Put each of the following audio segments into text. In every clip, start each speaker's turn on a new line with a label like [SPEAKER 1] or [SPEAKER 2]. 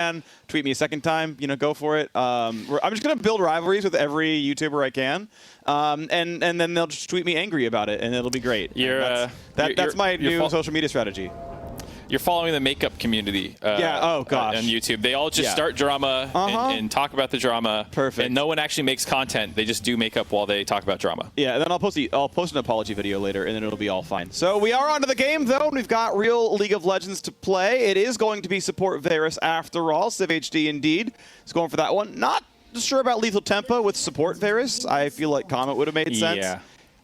[SPEAKER 1] can. Tweet me a second time, you know, go for it. I'm just going to build rivalries with every YouTuber I can. And then they'll just tweet me angry about it, and it'll be great. That's my new social media strategy.
[SPEAKER 2] You're following the makeup community
[SPEAKER 1] oh gosh.
[SPEAKER 2] on YouTube. They all just start drama and talk about the drama.
[SPEAKER 1] Perfect.
[SPEAKER 2] And no one actually makes content. They just do makeup while they talk about drama.
[SPEAKER 1] Yeah, and then I'll post an apology video later, and then it'll be all fine. So we are onto the game, though. We've got real League of Legends to play. It is going to be support Varus after all. Civ HD indeed is going for that one. Not sure about Lethal Tempo with support Varus. I feel like Comet would have made sense.
[SPEAKER 2] Yeah.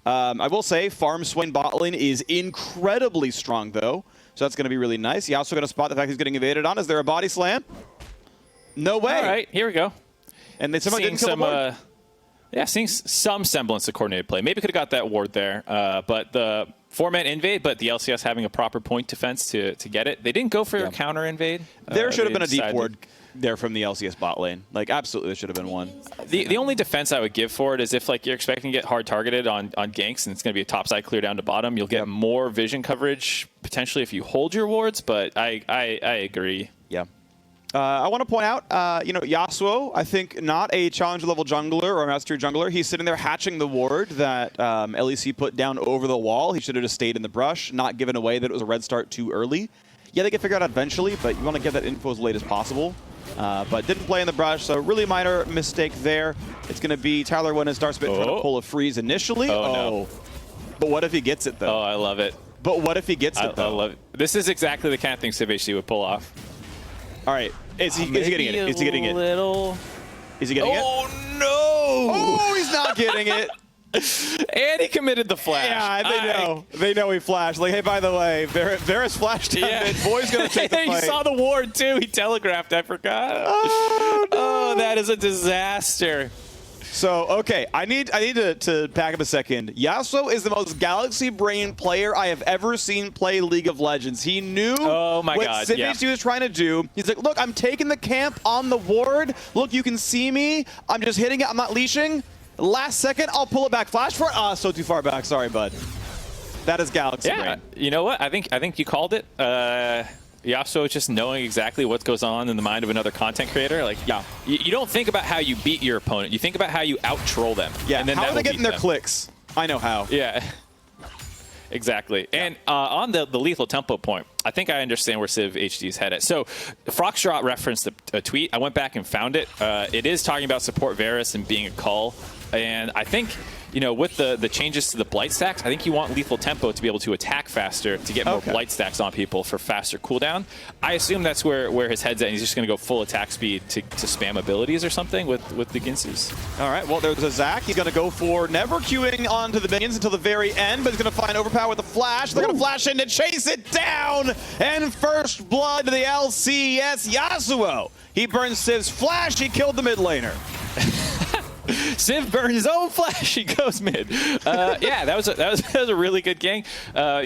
[SPEAKER 1] I will say Farm Swain bot lane is incredibly strong, though. So that's going to be really nice. He also going to spot the fact he's getting evaded on. Is there a body slam? No way.
[SPEAKER 2] All right, here we go.
[SPEAKER 1] And they somehow didn't kill the ward.
[SPEAKER 2] Yeah, seeing some semblance of coordinated play. Maybe could have got that ward there. But the 4-man invade, but the LCS having a proper point defense to get it. They didn't go for a counter invade.
[SPEAKER 1] There should have been a deep ward there from the LCS bot lane. Like, absolutely, there should have been one.
[SPEAKER 2] The only defense I would give for it is if like you're expecting to get hard targeted on ganks and it's going to be a topside clear down to bottom, you'll get more vision coverage potentially if you hold your wards, but I agree.
[SPEAKER 1] Yeah. I want to point out, you know, Yasuo, I think not a challenger level jungler or a master tier jungler. He's sitting there hatching the ward that LEC put down over the wall. He should have just stayed in the brush, not given away that it was a red start too early. Yeah, they get figured out eventually, but you want to get that info as late as possible. But didn't play in the brush, so really minor mistake there. It's going to be Tyler when his Dark Spit trying to pull a freeze initially.
[SPEAKER 2] No.
[SPEAKER 1] But what if he gets it, though?
[SPEAKER 2] Oh, I love it.
[SPEAKER 1] But what if he gets it, though?
[SPEAKER 2] I love it. This is exactly the kind of thing Civ HD would pull off.
[SPEAKER 1] All right. Is he getting it? Is he getting it? Is he getting it?
[SPEAKER 2] Oh, no!
[SPEAKER 1] Oh, he's not getting it.
[SPEAKER 2] And he committed the flash.
[SPEAKER 1] Yeah, they know. They know he flashed. Like, hey, by the way, Varus flashed down mid. Boy's going to take the fight.
[SPEAKER 2] He saw the ward, too. He telegraphed. I forgot.
[SPEAKER 1] Oh, no.
[SPEAKER 2] Oh, that is a disaster.
[SPEAKER 1] So, okay, I need to back up a second. Yasuo is the most galaxy brain player I have ever seen play League of Legends. He knew what Civ HD was trying to do. He's like, look, I'm taking the camp on the ward. Look, you can see me. I'm just hitting it. I'm not leashing. Last second, I'll pull it back. Flash for it. Ah, so too far back. Sorry, bud. That is galaxy brain.
[SPEAKER 2] You know what? I think you called it. Yasuo just knowing exactly what goes on in the mind of another content creator. Like, you don't think about how you beat your opponent. You think about how you out-troll them.
[SPEAKER 1] Yeah,
[SPEAKER 2] and then
[SPEAKER 1] how are they getting their clicks? I know how.
[SPEAKER 2] Yeah, exactly. Yeah. And on the lethal tempo point, I think I understand where Civ HD's headed. So Froxtrot referenced a tweet. I went back and found it. It is talking about support Varus and being a cull. And I think, you know, with the changes to the blight stacks, I think you want lethal tempo to be able to attack faster to get more blight stacks on people for faster cooldown. I assume that's where his head's at. And he's just going to go full attack speed to spam abilities or something with the Ginsus.
[SPEAKER 1] All right, well, there's a Zac. He's going to go for never queuing onto the minions until the very end, but he's going to find Overpower with a flash. They're going to flash in to chase it down. And first blood to the LCS Yasuo. He burns Civ's flash. He killed the mid laner.
[SPEAKER 2] Civ burned his own flash. He goes mid. Yeah, that was a really good gank.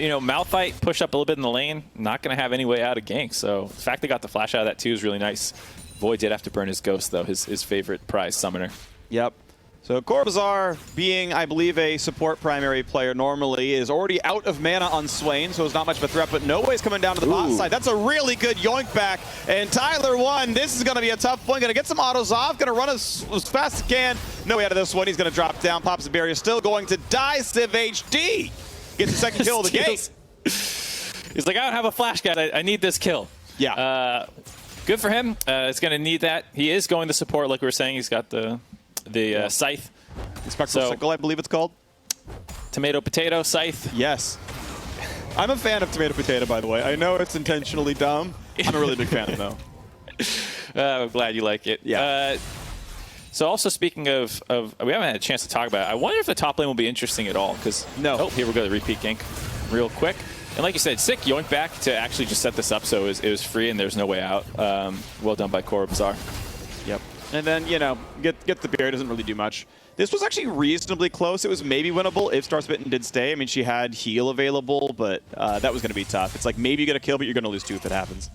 [SPEAKER 2] You know, Malphite pushed up a little bit in the lane. Not going to have any way out of gank. So the fact they got the flash out of that too is really nice. Void did have to burn his ghost though, his favorite prize summoner.
[SPEAKER 1] Yep. So Corvazar, being, I believe, a support primary player normally, is already out of mana on Swain, so it's not much of a threat, but no way's coming down to the bot side. That's a really good yoink back. And Tyler won. This is going to be a tough one. Going to get some autos off. Going to run as fast as he can. No way out of this one. He's going to drop down. Pops the barrier. Still going to die. Civ HD gets the second kill of the game.
[SPEAKER 2] He's like, I don't have a flash, guys. I need this kill.
[SPEAKER 1] Yeah.
[SPEAKER 2] Good for him. It's going to need that. He is going to support, like we were saying. He's got the scythe.
[SPEAKER 1] The spectral sickle, I believe it's called.
[SPEAKER 2] Tomato potato scythe.
[SPEAKER 1] Yes. I'm a fan of tomato potato, by the way. I know it's intentionally dumb. I'm a really big fan though.
[SPEAKER 2] I'm glad you like it.
[SPEAKER 1] Yeah.
[SPEAKER 2] So also speaking of, we haven't had a chance to talk about it. I wonder if the top lane will be interesting at all. Because here we go, the repeat gank, real quick. And like you said, sick yoink back to actually just set this up so it was free and there's no way out. Well done by Corvazar.
[SPEAKER 1] Yep. And then, you know, get the bear, doesn't really do much. This was actually reasonably close. It was maybe winnable if Starsmitten did stay. I mean, she had heal available, but that was going to be tough. It's like maybe you get a kill, but you're going to lose two if it happens.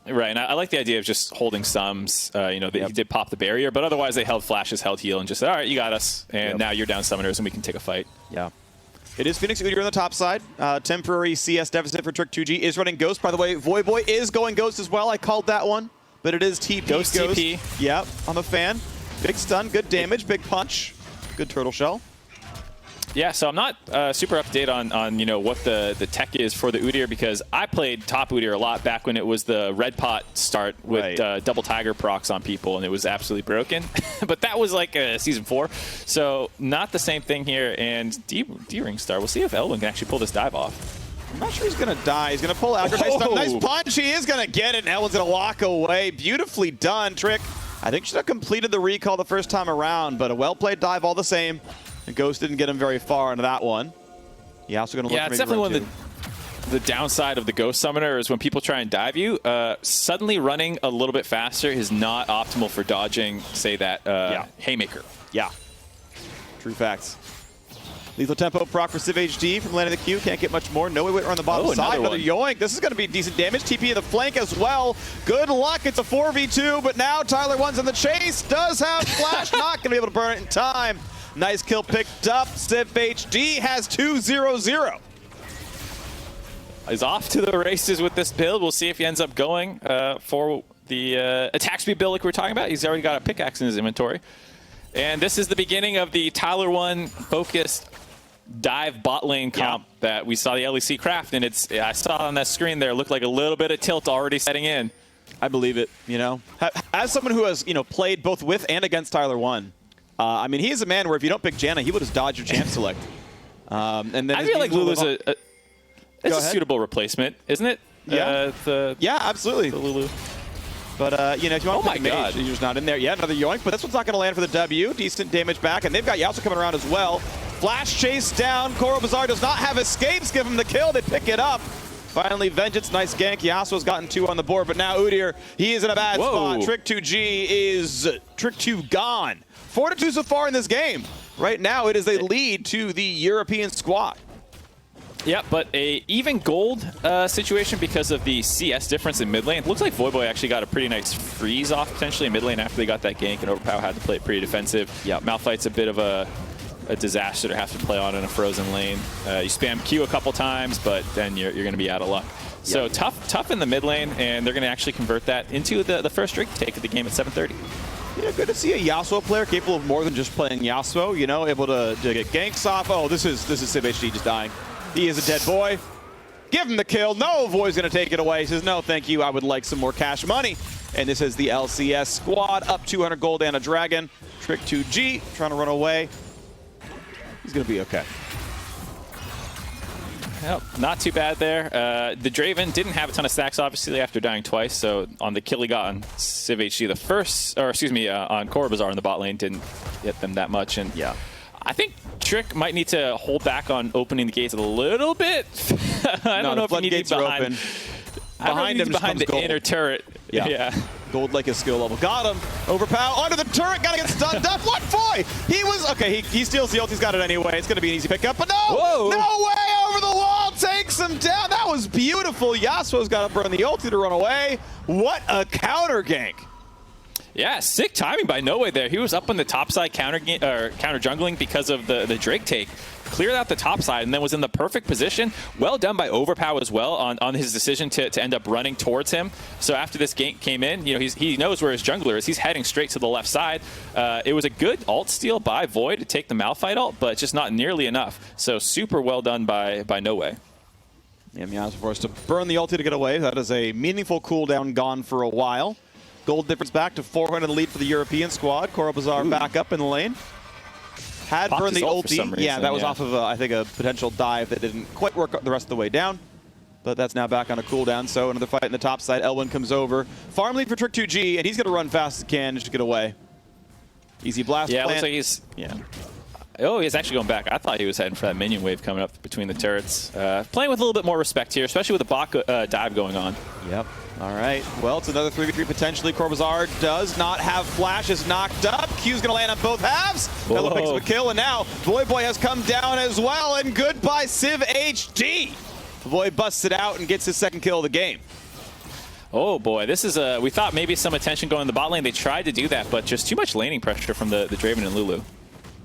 [SPEAKER 2] Right, and I like the idea of just holding sums. You know, he did pop the barrier, but otherwise they held flashes, held heal, and just said, all right, you got us. And now you're down summoners, and we can take a fight.
[SPEAKER 1] Yeah. It is Phoenix Udyr on the top side. Temporary CS deficit for Trick 2G is running Ghost. By the way, Voyboy is going Ghost as well. I called that one. but it is TP.
[SPEAKER 2] Ghost TP.
[SPEAKER 1] Yep, I'm a fan. Big stun, good damage, big punch, good turtle shell.
[SPEAKER 2] Yeah, so I'm not super up to date on you know what the tech is for the Udyr, because I played top Udyr a lot back when it was the red pot start with double tiger procs on people, and it was absolutely broken. But that was like season 4, so not the same thing here. And D-Ring Star, we'll see if Elwin can actually pull this dive off.
[SPEAKER 1] I'm not sure he's going to die. He's going to pull out. Nice punch. He is going to get it, and Elwin's going to walk away. Beautifully done. Trick, I think, should have completed the recall the first time around, but a well-played dive all the same. And Ghost didn't get him very far into that one. Yeah, also going to look.
[SPEAKER 2] Yeah, it's definitely one of the downside of the Ghost Summoner is when people try and dive you, suddenly running a little bit faster is not optimal for dodging, say, that Haymaker.
[SPEAKER 1] Yeah, true facts. Lethal Tempo proc for Civ HD from landing the Q. Can't get much more. No way on the bottom side. Another yoink. This is going to be decent damage. TP in the flank as well. Good luck. It's a 4v2, but now Tyler1's in the chase. Does have flash. Not going to be able to burn it in time. Nice kill picked up. Civ HD has 2-0-0.
[SPEAKER 2] He's off to the races with this build. We'll see if he ends up going for the attack speed build like we were talking about. He's already got a pickaxe in his inventory. And this is the beginning of the Tyler1 focused dive bot lane comp that we saw the LEC craft. And I saw on that screen there, looked like a little bit of tilt already setting in.
[SPEAKER 1] I believe it, you know. As someone who has, you know, played both with and against Tyler1, I mean, he is a man where if you don't pick Janna, he would just dodge your champ select. And then
[SPEAKER 2] I feel like Lulu's a suitable replacement, isn't it?
[SPEAKER 1] Yeah, yeah, absolutely.
[SPEAKER 2] The Lulu.
[SPEAKER 1] But, you know, if you want to pick Mage, you're just not in there. Yeah, another yoink, but this one's not going to land for the W. Decent damage back, and they've got Yasuo coming around as well. Flash chase down. Koro Bazaar does not have escapes. Give him the kill. They pick it up. Finally, Vengeance, nice gank. Yasuo's gotten 2 on the board, but now Udyr, he is in a bad spot. Trick2G is Trick2 gone. 4-2 so far in this game. Right now, it is a lead to the European squad.
[SPEAKER 2] Yeah, but a even gold situation because of the CS difference in mid lane. Looks like Voyboy actually got a pretty nice freeze off potentially in mid lane after they got that gank, and Overpower had to play it pretty defensive. Yeah, Malphite's a bit of a disaster to have to play on in a frozen lane. You spam Q a couple times, but then you're going to be out of luck. So tough in the mid lane, and they're going to actually convert that into the first drink take of the game at 7:30.
[SPEAKER 1] Yeah, good to see a Yasuo player capable of more than just playing Yasuo. You know, able to get ganks off. Oh, this is Civ HD just dying. He is a dead boy. Give him the kill. No, Voy's going to take it away. He says, no, thank you. I would like some more cash money. And this is the LCS squad. Up 200 gold and a dragon. Trick2G trying to run away. He's going to be okay.
[SPEAKER 2] Yep, not too bad there. The Draven didn't have a ton of stacks, obviously, after dying twice. So on the kill he got on Civ HD, the first, or excuse me, on Koro Bazaar in the bot lane, didn't hit them that much. And yeah, I think Trick might need to hold back on opening the gates a little bit. I don't know if he needs behind. Behind him, behind the inner turret. Yeah.
[SPEAKER 1] Gold like his skill level. Got him. Overpower onto the turret. Gotta get stunned up. What boy? He was okay. He steals the ult. He's got it anyway. It's gonna be an easy pickup. But no, no way over the wall. Takes him down. That was beautiful. Yasuo's got to burn the ulti to run away. What a counter gank.
[SPEAKER 2] Yeah, sick timing by No Way there. He was up on the top side counter jungling because of the Drake take. Cleared out the top side and then was in the perfect position. Well done by Overpower as well on his decision to end up running towards him. So after this gank came in, you know, he knows where his jungler is. He's heading straight to the left side. It was a good ult steal by Void to take the Malphite ult, but just not nearly enough. So super well done by No Way.
[SPEAKER 1] Yeah, Mia's forced to burn the ulti to get away. That is a meaningful cooldown gone for a while. Gold difference back to 400 lead for the European squad. Koro Bazaar back up in the lane. Had burned the ulti. Yeah, that was off of, I think, a potential dive that didn't quite work the rest of the way down. But that's now back on a cooldown. So another fight in the top side. Elwin comes over. Farm lead for Trick2G, and he's going to run fast as he can just to get away. Easy blast.
[SPEAKER 2] Yeah, it looks like he's... Yeah. Oh, he's actually going back. I thought he was heading for that minion wave coming up between the turrets. Playing with a little bit more respect here, especially with the bot dive going on. Yep.
[SPEAKER 1] All right. Well, it's another 3v3 potentially. Koro Bazaar does not have flash. Is knocked up. Q's going to land on both halves. Bella picks up a kill, and now Voyboy has come down as well. And goodbye, Civ HD. Void busts it out and gets his second kill of the game.
[SPEAKER 2] Oh boy, this is we thought maybe some attention going in the bot lane. They tried to do that, but just too much laning pressure from the Draven and Lulu.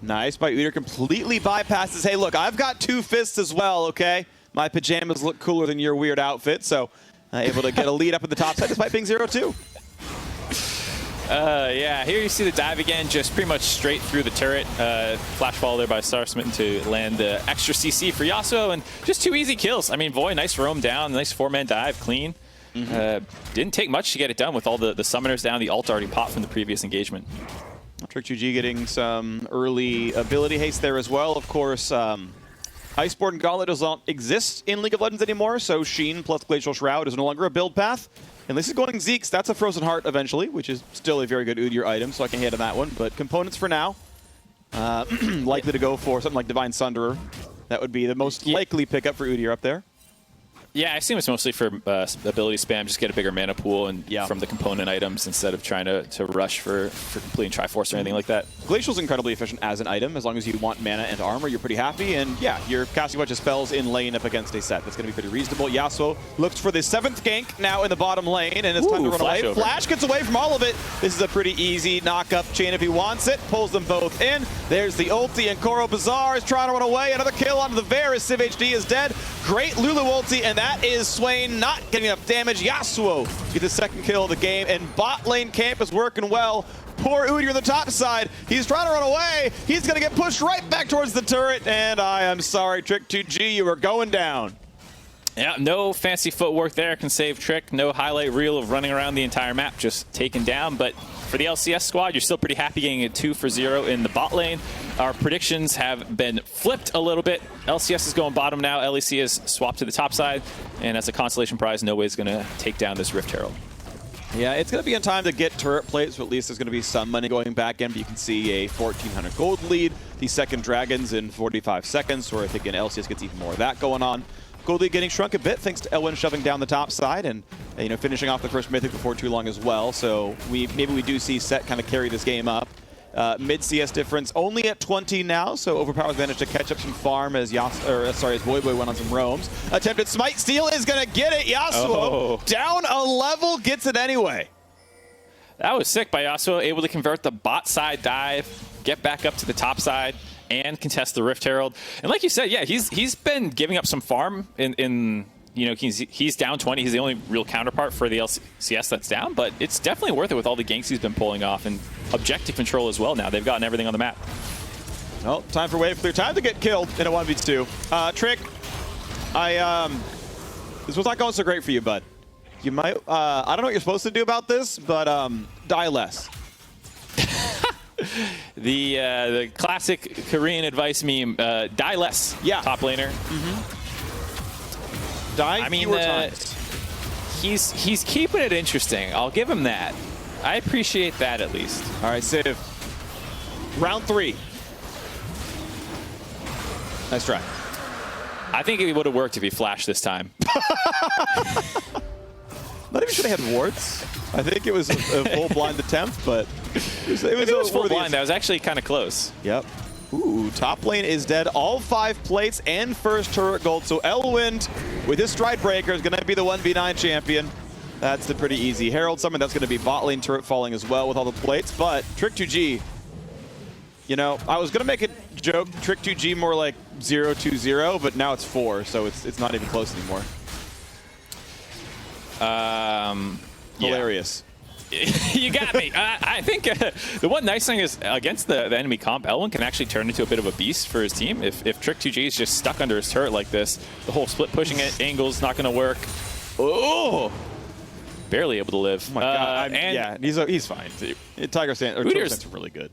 [SPEAKER 1] Nice by Udyr, completely bypasses. Hey, look, I've got 2 fists as well, okay? My pajamas look cooler than your weird outfit, so able to get a lead up at the top side despite being 0-2.
[SPEAKER 2] Yeah, here you see the dive again, just pretty much straight through the turret. Flash fall there by Star Smitten to land the extra CC for Yasuo, and just 2 easy kills. I mean, Void, nice roam down, nice 4-man dive, clean. Didn't take much to get it done with all the summoners down, the ult already popped from the previous engagement.
[SPEAKER 1] Trick2G getting some early ability haste there as well. Of course, Iceborne Gauntlet does not exist in League of Legends anymore, so Sheen plus Glacial Shroud is no longer a build path. And this is going Zeke's. That's a Frozen Heart eventually, which is still a very good Udyr item, so I can hit on that one. But components for now, likely to go for something like Divine Sunderer. That would be the most likely pickup for Udyr up there.
[SPEAKER 2] Yeah, I assume it's mostly for ability spam, just get a bigger mana pool and from the component items instead of trying to rush for completing Triforce or anything like that.
[SPEAKER 1] Glacial's incredibly efficient as an item. As long as you want mana and armor, you're pretty happy. And yeah, you're casting a bunch of spells in lane up against a set. That's going to be pretty reasonable. Yasuo looks for the 7th gank now in the bottom lane, and it's time to run away.
[SPEAKER 2] Over.
[SPEAKER 1] Flash gets away from all of it. This is a pretty easy knock-up chain if he wants it. Pulls them both in. There's the ulti, and Koro Bazaar is trying to run away. Another kill onto the Varus. Civ HD is dead. Great Lulu ulti, and that is Swain not getting enough damage. Yasuo gets the 2nd kill of the game, and bot lane camp is working well. Poor Udyr on the top side. He's trying to run away. He's going to get pushed right back towards the turret, and I am sorry, Trick2G, you are going down.
[SPEAKER 2] Yeah, no fancy footwork there can save Trick. No highlight reel of running around the entire map, just taken down. But for the LCS squad, you're still pretty happy getting a 2-for-0 in the bot lane. Our predictions have been flipped a little bit. LCS is going bottom now. LEC is swapped to the top side. And as a consolation prize, no way is going to take down this Rift Herald.
[SPEAKER 1] Yeah, it's going to be in time to get turret plates, so at least there's going to be some money going back in. But you can see a 1,400 gold lead. The second Dragons in 45 seconds, or I think in LCS gets even more of that going on. Gold lead getting shrunk a bit thanks to Elwin shoving down the top side and finishing off the first Mythic before too long as well. So maybe we do see Set kind of carry this game up. Mid CS difference only at 20 now, so Overpower's managed to catch up some farm as Void went on some roams. Attempted smite steal is gonna get it. Yasuo down a level, gets it anyway.
[SPEAKER 2] That was sick by Yasuo, able to convert the bot side dive, get back up to the top side, and contest the Rift Herald. And like you said, yeah, he's been giving up some farm in he's down 20. He's the only real counterpart for the LCS that's down, but it's definitely worth it with all the ganks he's been pulling off and objective control as well now. They've gotten everything on the map.
[SPEAKER 1] Well, time for Wave Clear. Time to get killed in a 1v2. Trick, this was not going so great for you, bud. You might, I don't know what you're supposed to do about this, but die less.
[SPEAKER 2] The classic Korean advice meme, die less, top laner.
[SPEAKER 1] Die fewer times.
[SPEAKER 2] He's keeping it interesting. I'll give him that. I appreciate that at least.
[SPEAKER 1] All right, Civ. Round 3. Nice try.
[SPEAKER 2] I think it would have worked if he flashed this time.
[SPEAKER 1] Not even sure they had wards. I think it was a full blind attempt, but it was
[SPEAKER 2] full blind. That was actually kind of close.
[SPEAKER 1] Yep. Ooh, top lane is dead. All 5 plates and first turret gold. So Elwind, with his Stride Breaker, is going to be the 1v9 champion. That's the pretty easy Herald summon. That's going to be bot lane turret falling as well with all the plates. But Trick2G, I was going to make a joke, Trick2G more like 0-2-0, but now it's 4, so it's not even close anymore. Hilarious.
[SPEAKER 2] You got me. I think the one nice thing is against the enemy comp, Elwin can actually turn into a bit of a beast for his team. If Trick2G is just stuck under his turret like this, the whole split pushing angle is not going to work. Oh, barely able to live.
[SPEAKER 1] Oh my God. Yeah, he's fine. Tiger Stance really good.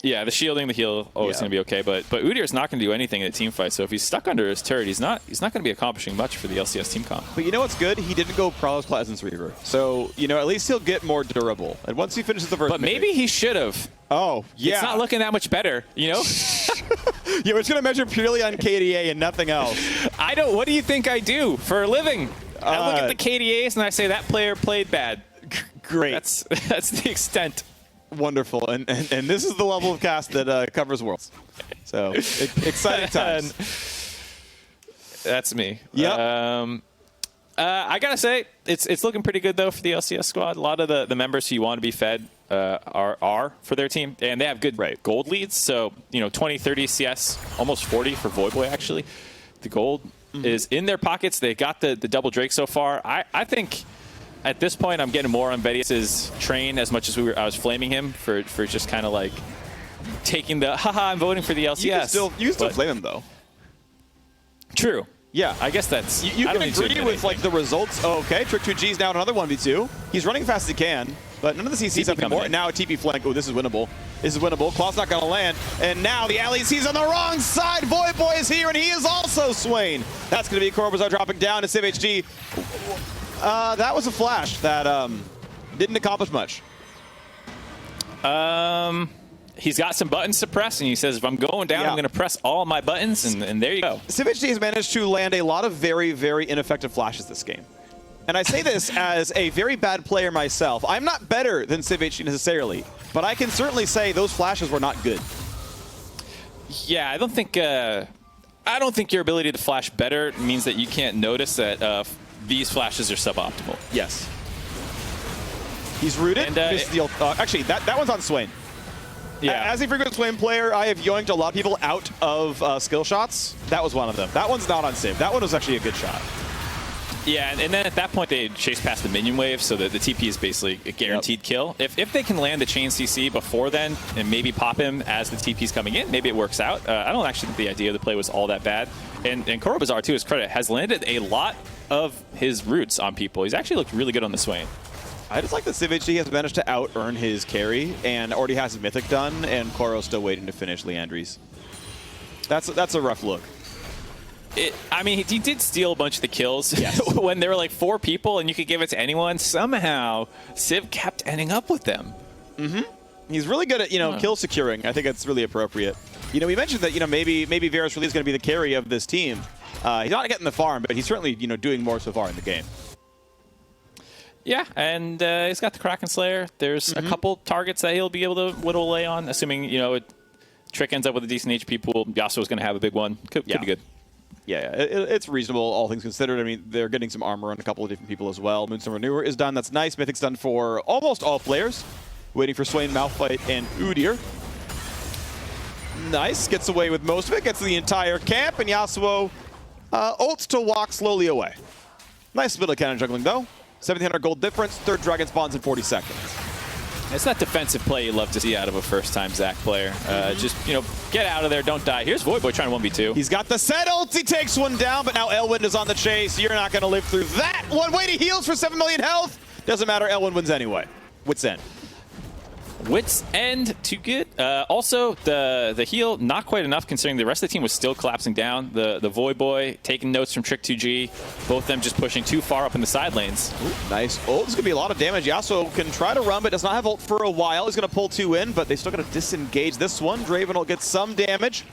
[SPEAKER 2] Yeah, the shielding, the heal, always going to be okay. But Udyr's not going to do anything in a team fight. So if he's stuck under his turret, he's not going to be accomplishing much for the LCS team comp.
[SPEAKER 1] But you know what's good? He didn't go Prowler's Pleasance Reaver. So, at least he'll get more durable. And once he finishes the first
[SPEAKER 2] But maybe he should have.
[SPEAKER 1] Oh, yeah.
[SPEAKER 2] It's not looking that much better,
[SPEAKER 1] Yeah, we're just going to measure purely on KDA and nothing else.
[SPEAKER 2] What do you think I do for a living? I look at the KDAs and I say that player played bad.
[SPEAKER 1] Great.
[SPEAKER 2] That's the extent.
[SPEAKER 1] Wonderful, and this is the level of cast that covers Worlds. So exciting times.
[SPEAKER 2] That's me.
[SPEAKER 1] Yeah.
[SPEAKER 2] I gotta say, it's looking pretty good though for the LCS squad. A lot of the members who you want to be fed are for their team, and they have good gold leads. So 20, 30 CS, almost 40 for Voidboy actually. The gold is in their pockets. They got the double Drake so far. I think at this point, I'm getting more on Vedius's train as much as I was flaming him for just kind of like taking the, haha, I'm voting for the LCS.
[SPEAKER 1] You can still flame him, though.
[SPEAKER 2] True.
[SPEAKER 1] Yeah.
[SPEAKER 2] I guess that's...
[SPEAKER 1] You can agree with like the results. Oh, okay, Trick2G's now in another 1v2. He's running fast as he can, but none of the CC's happening more. Now a TP flank. Oh, this is winnable. This is winnable. Claw's not going to land. And now the LEC's on the wrong side. Void Boy is here, and he is also slain. That's going to be Corobuzar dropping down to CivHD. That was a flash that didn't accomplish much.
[SPEAKER 2] He's got some buttons to press, and he says, if I'm going down, I'm going to press all my buttons, and there you go.
[SPEAKER 1] CivHD has managed to land a lot of very, very ineffective flashes this game. And I say this as a very bad player myself. I'm not better than CivHD necessarily, but I can certainly say those flashes were not good.
[SPEAKER 2] Yeah, I don't think your ability to flash better means that you can't notice that these flashes are suboptimal.
[SPEAKER 1] Yes. He's rooted. And, actually, that one's on Swain.
[SPEAKER 2] Yeah.
[SPEAKER 1] As a frequent Swain player, I have yoinked a lot of people out of skill shots. That was one of them. That one's not on Civ. That one was actually a good shot.
[SPEAKER 2] Yeah, and then at that point, they chase past the minion wave, so that the TP is basically a guaranteed kill. If they can land the chain CC before then and maybe pop him as the TP's coming in, maybe it works out. I don't actually think the idea of the play was all that bad. And Corobuzar, to his credit, has landed a lot of his roots on people. He's actually looked really good on the Swain.
[SPEAKER 1] I just like that CivHD has managed to out-earn his carry and already has his Mythic done, and Koro's still waiting to finish Leandri's. That's a rough look.
[SPEAKER 2] I mean, he did steal a bunch of the kills.
[SPEAKER 1] Yes.
[SPEAKER 2] When there were like 4 people and you could give it to anyone. Somehow, Civ kept ending up with them.
[SPEAKER 1] Mm-hmm. He's really good at, kill securing. I think that's really appropriate. We mentioned that, maybe Varus really is going to be the carry of this team. He's not getting the farm, but he's certainly, doing more so far in the game.
[SPEAKER 2] Yeah, and he's got the Kraken Slayer. There's a couple targets that he'll be able to whittle away on, assuming, Trick ends up with a decent HP pool. Yasuo's going to have a big one. Could be good.
[SPEAKER 1] Yeah, it's reasonable, all things considered. I mean, they're getting some armor on a couple of different people as well. Moonstorm Renewer is done. That's nice. Mythic's done for almost all players. Waiting for Swain, Malphite, and Udyr. Nice. Gets away with most of it. Gets to the entire camp, and Yasuo ults to walk slowly away. Nice bit of cannon juggling, though. 1,700 gold difference. Third dragon spawns in 40 seconds.
[SPEAKER 2] It's that defensive play you love to see out of a first-time Zac player. Just, get out of there, don't die. Here's Void Boy trying to 1v2.
[SPEAKER 1] He's got the set ult. He takes one down, but now Elwind is on the chase. You're not going to live through that. One way to heals for 7 million health. Doesn't matter. Elwind wins anyway. Wits End.
[SPEAKER 2] Wits End, too good. Also, the heal, not quite enough considering the rest of the team was still collapsing down. The Void Boy taking notes from Trick2G. Both of them just pushing too far up in the side lanes. Ooh,
[SPEAKER 1] nice ult. This is going to be a lot of damage. Yasuo can try to run, but does not have ult for a while. He's going to pull 2 in, but they still got to disengage this one. Draven will get some damage.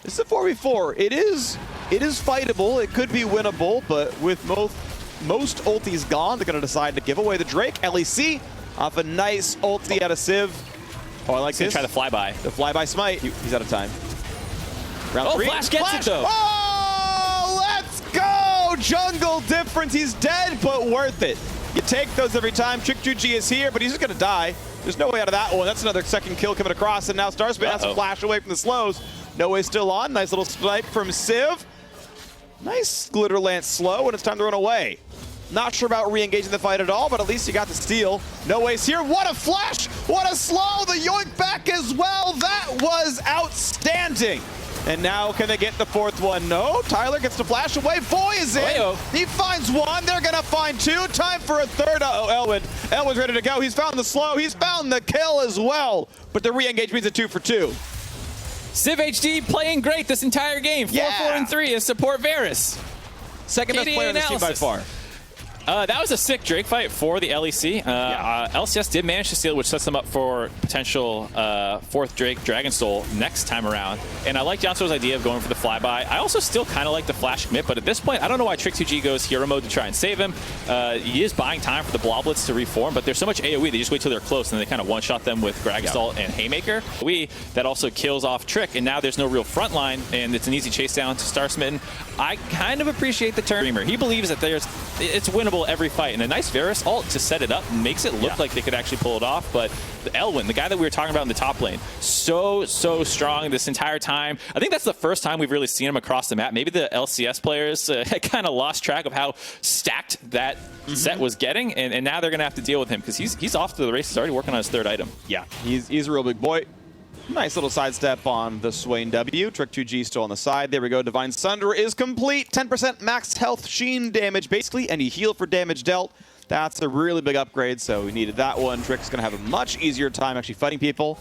[SPEAKER 1] This is a 4v4. It is fightable. It could be winnable, but with most ultis gone, they're going to decide to give away the Drake. LEC off a nice ulti out of Civ. Oh, I like this.
[SPEAKER 2] Try the flyby.
[SPEAKER 1] The flyby smite. He's out of time. Round 3.
[SPEAKER 2] Flash gets it, though.
[SPEAKER 1] Oh, let's go! Jungle difference. He's dead, but worth it. You take those every time. Trick2G is here, but he's just going to die. There's no way out of that one. That's another second kill coming across, and now Starsman has to flash away from the slows. No way still on. Nice little snipe from Civ. Nice Glitter Lance slow, and it's time to run away. Not sure about re-engaging the fight at all, but at least you got the steal. No ways here. What a flash! What a slow! The yoink back as well. That was outstanding. And now can they get the 4th one? No. Tyler gets to flash away. Boy is in. He finds 1. They're going to find 2. Time for a 3rd. Uh-oh, Elwind. Elwind's ready to go. He's found the slow. He's found the kill as well. But the re-engage means a 2 for 2.
[SPEAKER 2] CivHD playing great this entire game. 4-4-3 as support Varus.
[SPEAKER 1] Second best player on this team by far.
[SPEAKER 2] That was a sick Drake fight for the LEC. LCS did manage to steal, which sets them up for potential 4th Drake Dragon Soul next time around. And I like Yasuo's idea of going for the flyby. I also still kind of like the flash commit, but at this point, I don't know why Trick2G goes hero mode to try and save him. He is buying time for the Bloblets to reform, but there's so much AoE, they just wait till they're close, and then they kind of one-shot them with Gragasol and Haymaker. That also kills off Trick, and now there's no real front line, and it's an easy chase down to Star Smitten. I kind of appreciate the turn. He believes that it's winnable careful every fight. And a nice Varus ult to set it up makes it look like they could actually pull it off. But Elwin, the guy that we were talking about in the top lane, so strong this entire time. I think that's the first time we've really seen him across the map. Maybe the LCS players had kind of lost track of how stacked that set was getting, and now they're going to have to deal with him because he's off to the races, already working on his third item.
[SPEAKER 1] Yeah, he's a real big boy. Nice little sidestep on the Swain W. Trick 2G still on the side. There we go. Divine Sunder is complete. 10% max health sheen damage, basically, and you heal for damage dealt. That's a really big upgrade, so we needed that one. Trick's going to have a much easier time actually fighting people.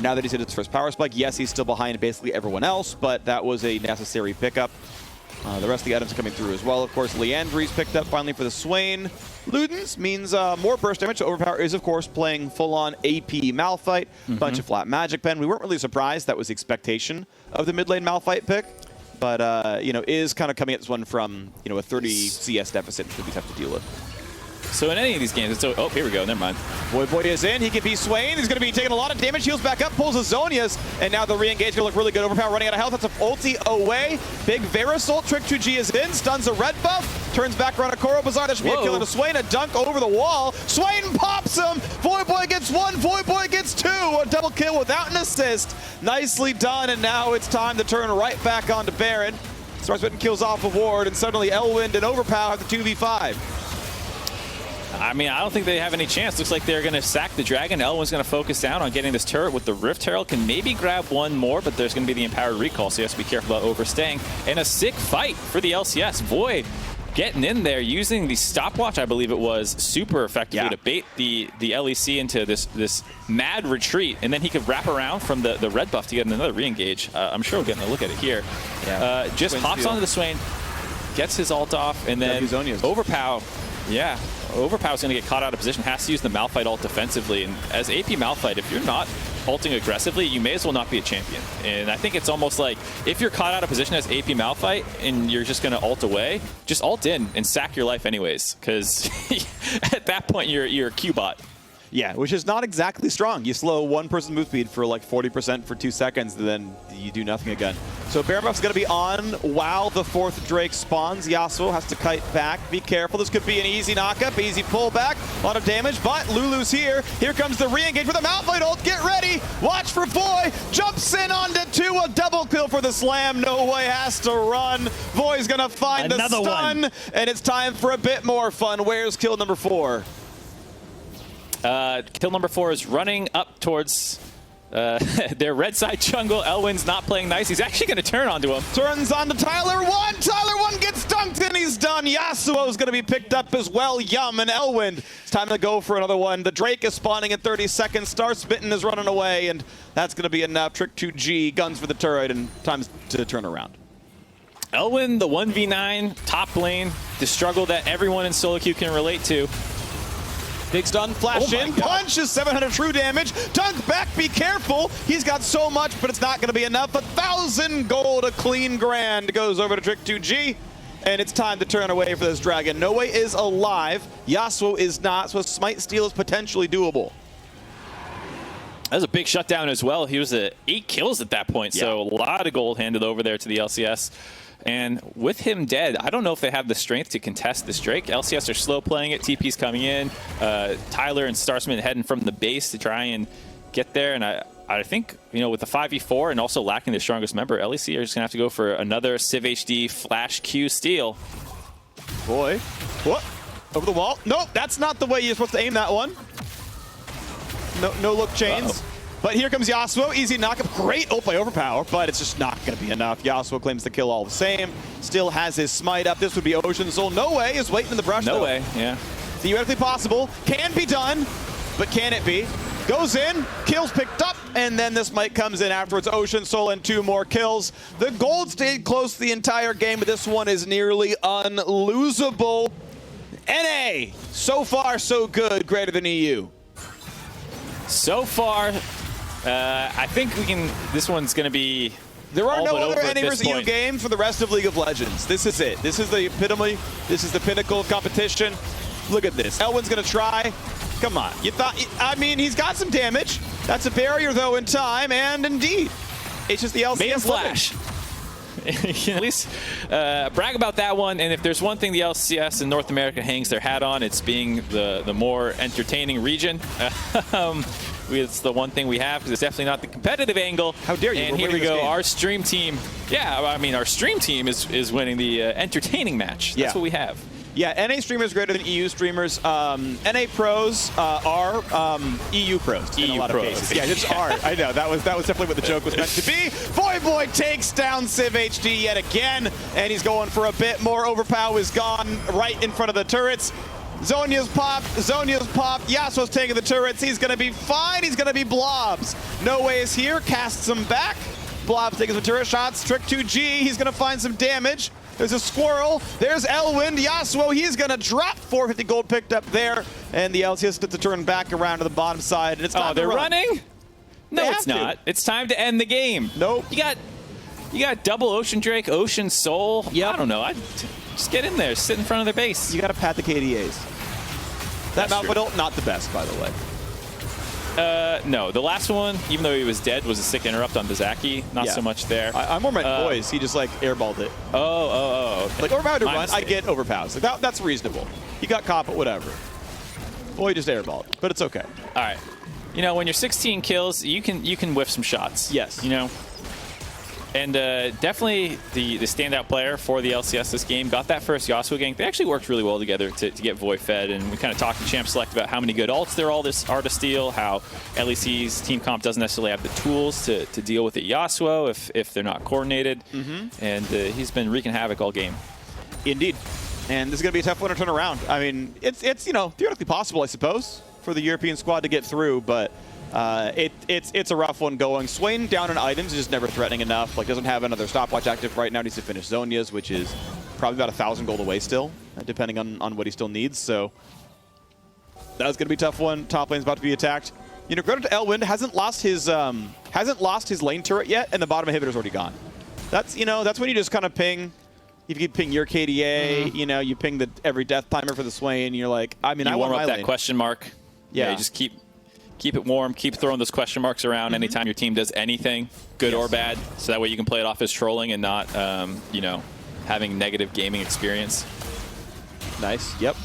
[SPEAKER 1] Now that he's hit his first power spike, yes, he's still behind basically everyone else, but that was a necessary pickup. The rest of the items coming through as well. Of course, Leandry's picked up finally for the Swain. Ludens means more burst damage. So Overpower is, of course, playing full-on AP Malphite. Bunch of flat Magic Pen. We weren't really surprised. That was the expectation of the mid lane Malphite pick. But, you know, is kind of coming at this one from, you know, a 30 CS deficit that we have to deal with.
[SPEAKER 2] So in any of these games, it's oh, here we go. Never mind.
[SPEAKER 1] Boy is in. He can be Swain. He's going to be taking a lot of damage. Heals back up, pulls his Zonias, and now the re-engage going to look really good. Overpower running out of health. That's an ulti away. Big Varus ult. Trick 2G is in. Stuns a red buff. Turns back around a Koro Bazaar. That should be a kill to Swain. A dunk over the wall. Swain pops him. Voyboy gets one. Voyboy gets two. A double kill without an assist. Nicely done, and now it's time to turn right back onto Baron. Starts getting kills off of Ward, and suddenly Elwind and Overpower have the 2v5.
[SPEAKER 2] I mean, I don't think they have any chance. Looks like they're going to sack the Dragon. Elwin's going to focus down on getting this turret with the Rift Herald. Can maybe grab one more, but there's going to be the Empowered Recall, so he has to be careful about overstaying. And a sick fight for the LCS. Void getting in there, using the stopwatch, I believe it was, super effectively to bait the LEC into this mad retreat, and then he could wrap around from the red buff to get another re-engage. I'm sure we'll get a look at it here. Just
[SPEAKER 1] Swain
[SPEAKER 2] hops
[SPEAKER 1] steal.
[SPEAKER 2] onto the Swain, gets his ult off, and then Overpower. Yeah, Overpower's going to get caught out of position, has to use the Malphite ult defensively. And as AP Malphite, if you're not ulting aggressively, you may as well not be a champion. And I think it's almost like if you're caught out of position as AP Malphite and you're just going to ult away, just ult in and sack your life anyways. Because at that point, you're a Q-bot.
[SPEAKER 1] Yeah, which is not exactly strong. You slow one person's move speed for like 40% for 2 seconds, and then you do nothing again. So Baron buff's going to be on while the 4th Drake spawns. Yasuo has to kite back. Be careful. This could be an easy knockup, easy pullback. A lot of damage, but Lulu's here. Here comes the re-engage with a Malphite ult. Get ready. Watch for Voy. Jumps in onto 2. A double kill for the slam. No way has to run. Voy's going to find the stun, and it's time for a bit more fun. Where's kill number 4?
[SPEAKER 2] Kill number 4 is running up towards their red side jungle. Elwin's not playing nice. He's actually going to turn onto him.
[SPEAKER 1] Turns on to Tyler 1. Tyler 1 gets dunked and he's done. Yasuo's going to be picked up as well. Yum and Elwind. It's time to go for another one. The Drake is spawning in 30 seconds. Star Smitten is running away, and that's going to be enough. Trick 2G, guns for the turret, and time to turn around.
[SPEAKER 2] Elwin, the 1v9 top lane, the struggle that everyone in solo queue can relate to.
[SPEAKER 1] Big stun, flash in, punch is 700 true damage. Dunk back, be careful. He's got so much, but it's not going to be enough. 1,000 gold, a clean grand goes over to Trick 2G. And it's time to turn away for this dragon. Noe is alive. Yasuo is not, so Smite Steal is potentially doable.
[SPEAKER 2] That was a big shutdown as well. He was at 8 kills at that point, so a lot of gold handed over there to the LCS. And with him dead, I don't know if they have the strength to contest this Drake. LCS are slow playing it. TP's coming in. Tyler and Starsman heading from the base to try and get there. And I think, you know, with the 5v4 and also lacking the strongest member, LEC are just going to have to go for another Civ HD Flash Q steal.
[SPEAKER 1] Boy. What? Over the wall? Nope, that's not the way you're supposed to aim that one. No look chains. But here comes Yasuo, easy knockup, great ult by Overpower, but it's just not going to be enough. Yasuo claims the kill all the same, still has his smite up. This would be Ocean Soul. No way is waiting in the brush.
[SPEAKER 2] No way, yeah.
[SPEAKER 1] Theoretically possible, can be done, but can it be? Goes in, kills picked up, and then this might comes in afterwards. Ocean Soul and 2 more kills. The gold stayed close the entire game, but this one is nearly unlosable. NA, so far so good, greater than EU.
[SPEAKER 2] So far, I think we can. This one's going to be.
[SPEAKER 1] There are no other
[SPEAKER 2] NA
[SPEAKER 1] versus EU games for the rest of League of Legends. This is it. This is the epitome. This is the pinnacle of competition. Look at this. Elwin's going to try. Come on. You thought? I mean, he's got some damage. That's a barrier though in time, and indeed, it's just the LCS
[SPEAKER 2] Main flash. you can at least brag about that one. And if there's one thing the LCS in North America hangs their hat on, it's being the more entertaining region. It's the one thing we have, because it's definitely not the competitive angle.
[SPEAKER 1] How dare you?
[SPEAKER 2] And here we go. Our stream team. Yeah, I mean, our stream team is winning the entertaining match. That's what we have.
[SPEAKER 1] Yeah, NA streamers greater than EU streamers. NA pros are EU pros in a lot of cases. Yeah, just are. I know, that was definitely what the joke was meant to be. Voyboy takes down Civ HD yet again, and he's going for a bit more. Overpow is gone right in front of the turrets. Zhonya's pop, Yasuo's taking the turrets. He's going to be fine. He's going to be blobs. No Way is here, casts him back. Blobs taking some turret shots. Trick2G, he's going to find some damage. There's a squirrel. There's Elwind. Yasuo, he's going to drop 450 gold picked up there. And the LCS gets to turn back around to the bottom side. And it's time
[SPEAKER 2] they're running? No, it's not. It's time to end the game.
[SPEAKER 1] Nope.
[SPEAKER 2] You got double Ocean Drake, Ocean Soul. Yeah, I don't know. Just get in there. Sit in front of their base.
[SPEAKER 1] You got to pat the KDAs. That Malphite ult, not the best, by the way.
[SPEAKER 2] No, the last one, even though he was dead, was a sick interrupt on the Zaki. Not so much there.
[SPEAKER 1] I more meant Boys. He just like airballed it.
[SPEAKER 2] Okay.
[SPEAKER 1] Like Overpower to run, I get Overpows. Like that's reasonable. You got caught, but whatever. Boy, just airballed, but it's okay.
[SPEAKER 2] All right. You know, when you're 16 kills, you can whiff some shots.
[SPEAKER 1] Yes.
[SPEAKER 2] You know. And definitely the standout player for the LCS this game got that first Yasuo gank. They actually worked really well together to get Void fed, and we kind of talked to Champ Select about how many good ults there are to steal, how LEC's team comp doesn't necessarily have the tools to deal with the Yasuo if they're not coordinated. And he's been wreaking havoc all game.
[SPEAKER 1] Indeed. And this is going to be a tough one to turn around. I mean, it's you know, theoretically possible, I suppose, for the European squad to get through, but it's a rough one going. Swain down in items is just never threatening enough. Like, doesn't have another stopwatch active right now. Needs to finish Zhonya's, which is probably about 1,000 gold away still, depending on what he still needs. So that's going to be a tough one. Top lane's about to be attacked. You know, credit to Elwind, hasn't lost his lane turret yet, and the bottom inhibitor's already gone. That's when you just kind of ping. If you ping your KDA, you know, you ping every death timer for the Swain. You're like, I mean, I
[SPEAKER 2] warm
[SPEAKER 1] want
[SPEAKER 2] up
[SPEAKER 1] my
[SPEAKER 2] that
[SPEAKER 1] lane.
[SPEAKER 2] question mark. Yeah, you just keep it warm, keep throwing those question marks around anytime your team does anything, good or bad, so that way you can play it off as trolling and not, you know, having negative gaming experience.
[SPEAKER 1] Nice. Yep.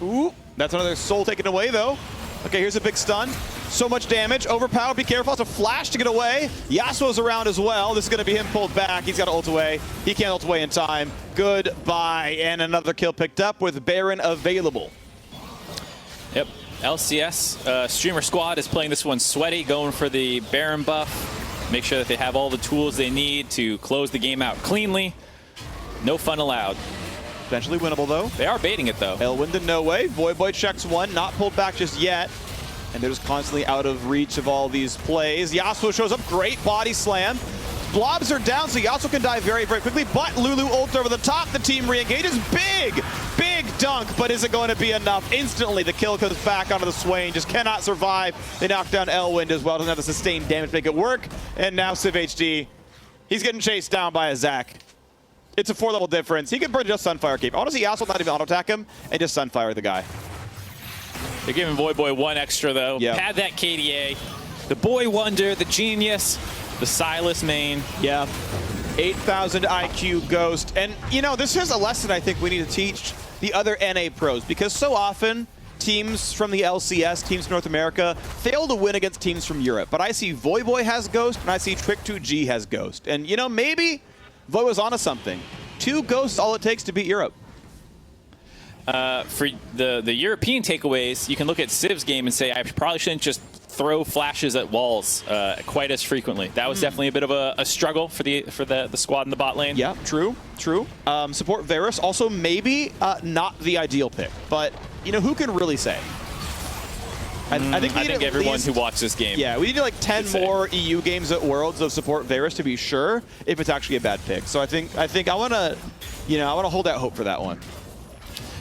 [SPEAKER 1] Ooh, that's another soul taken away, though. Okay, here's a big stun. So much damage. Overpower, be careful. It's a flash to get away. Yasuo's around as well. This is going to be him pulled back. He's got to ult away. He can't ult away in time. Goodbye. And another kill picked up with Baron available.
[SPEAKER 2] Yep. LCS streamer squad is playing this one sweaty, going for the Baron buff. Make sure that they have all the tools they need to close the game out cleanly. No fun allowed.
[SPEAKER 1] Eventually winnable, though.
[SPEAKER 2] They are baiting it, though.
[SPEAKER 1] Elwind in No Way. Voyboy checks one. Not pulled back just yet. And they're just constantly out of reach of all these plays. Yasuo shows up. Great body slam. Blobs are down, so Yasuo can die very, very quickly. But Lulu ult over the top. The team re-engages. Big dunk, but is it going to be enough? Instantly, the kill comes back onto the Swain. Just cannot survive. They knock down Elwind as well. Doesn't have the sustained damage to make it work. And now Civ HD, he's getting chased down by a Zac. It's a 4-level difference. He can burn just Sunfire Cape. I want to see Yasuo not even auto-attack him and just Sunfire the guy.
[SPEAKER 2] They're giving Voyboy one extra, though.
[SPEAKER 1] Yep.
[SPEAKER 2] Pad that KDA. The Boy Wonder, the Genius, the Silas main.
[SPEAKER 1] Yeah. 8,000 IQ Ghost. And, you know, this is a lesson I think we need to teach the other NA pros, because so often teams from the LCS, teams from North America, fail to win against teams from Europe. But I see Voyboy has Ghost, and I see Trick2G has Ghost. And, you know, maybe Voy was onto something. 2 Ghosts, all it takes to beat Europe.
[SPEAKER 2] For the European takeaways, you can look at Civ's game and say, I probably shouldn't just throw flashes at walls quite as frequently. That was definitely a bit of a struggle for the squad in the bot lane.
[SPEAKER 1] Yeah, true. Support Varus, also maybe not the ideal pick, but you know, who can really say? I think
[SPEAKER 2] everyone who watched this game.
[SPEAKER 1] Yeah, we need like 10 more EU games at Worlds of support Varus to be sure if it's actually a bad pick. So I think I want to, you know, I want to hold out hope for that one.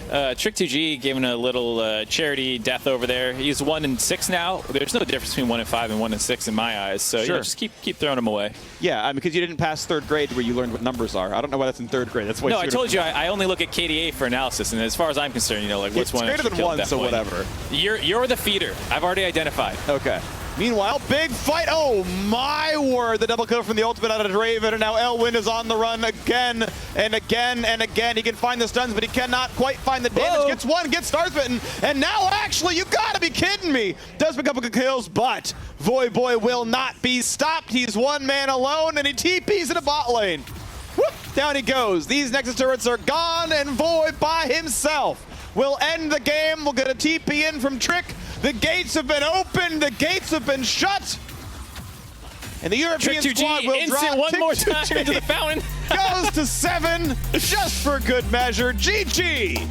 [SPEAKER 2] Trick2G giving a little charity death over there. He's 1-6 now. There's no difference between 1-5 and 1-6 in my eyes. So
[SPEAKER 1] sure.
[SPEAKER 2] Yeah, just keep throwing him away.
[SPEAKER 1] Yeah, I mean, because you didn't pass 3rd grade where you learned what numbers are. I don't know why that's in 3rd grade. That's way.
[SPEAKER 2] No, I told you I only look at KDA for analysis, and as far as I'm concerned, you know, like what's
[SPEAKER 1] it's
[SPEAKER 2] one
[SPEAKER 1] greater than
[SPEAKER 2] kill,
[SPEAKER 1] 1, so whatever.
[SPEAKER 2] You're the feeder. I've already identified.
[SPEAKER 1] Okay. Meanwhile, big fight. Oh, my word. The double kill from the ultimate out of Draven. And now Elwin is on the run again and again and again. He can find the stuns, but he cannot quite find the damage.
[SPEAKER 2] Whoa.
[SPEAKER 1] Gets one, gets star smitten. And now, actually, you gotta be kidding me. Does pick up a couple kills, but Voyboy will not be stopped. He's one man alone, and he TPs in a bot lane. Whoop, down he goes. These Nexus turrets are gone, and Voy by himself will end the game. We'll get a TP in from Trick. The gates have been opened. The gates have been shut. And the European squad will drop.
[SPEAKER 2] One more time into the fountain.
[SPEAKER 1] Goes to 7, just for good measure. GG.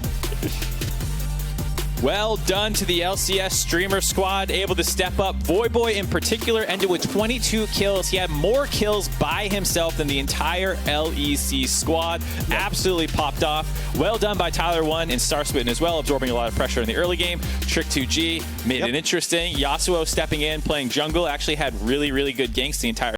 [SPEAKER 2] Well done to the LCS streamer squad, able to step up. Voyboy in particular ended with 22 kills. He had more kills by himself than the entire LEC squad. Absolutely popped off. Well done by Tyler1 and Star Smitten as well, absorbing a lot of pressure in the early game. Trick2G made it interesting. Yasuo stepping in, playing jungle, actually had really, really good ganks the entire